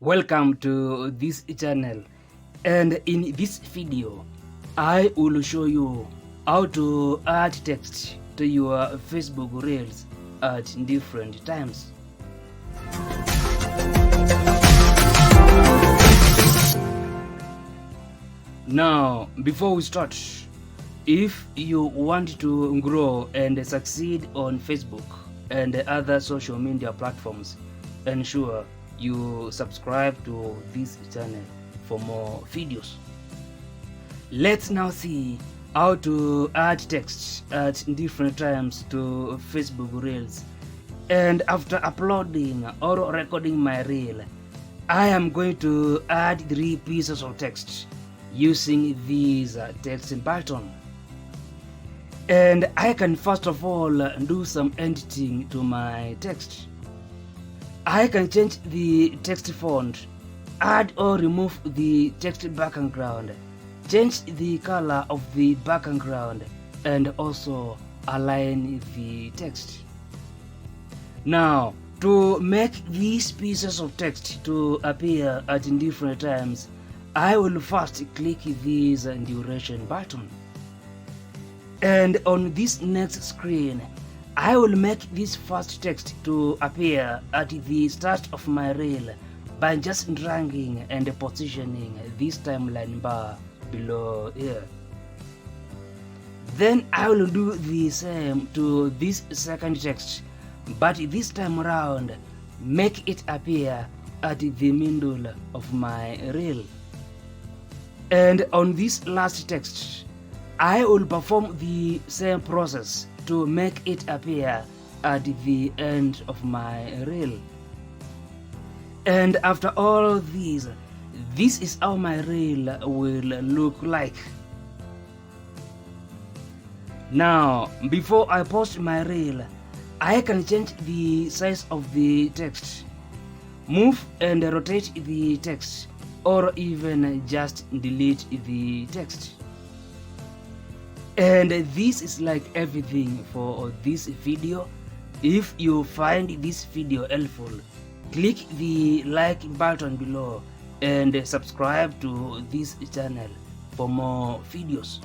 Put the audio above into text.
Welcome to this channel, and in this video I will show you how to add text to your Facebook Reels at different times. Now, before we start, if you want to grow and succeed on Facebook and other social media platforms, ensure you subscribe to this channel for more videos. Let's now see how to add text at different times to Facebook Reels. And after uploading or recording my reel, I am going to add 3 pieces of text using these text button. And I can first of all do some editing to my text. I can change the text font, add or remove the text background, change the color of the background, and also align the text. Now, to make these pieces of text to appear at different times, I will first click this duration button. And on this next screen, I will make this first text to appear at the start of my reel by just dragging and positioning this timeline bar below here. Then I will do the same to this second text, but this time around make it appear at the middle of my reel. And on this last text, I will perform the same process to make it appear at the end of my reel. And after all this is how my reel will look like. Now, before I post my reel, I can change the size of the text, move and rotate the text, or even just delete the text. And this is like everything for this video. If you find this video helpful, click the like button below and subscribe to this channel for more videos.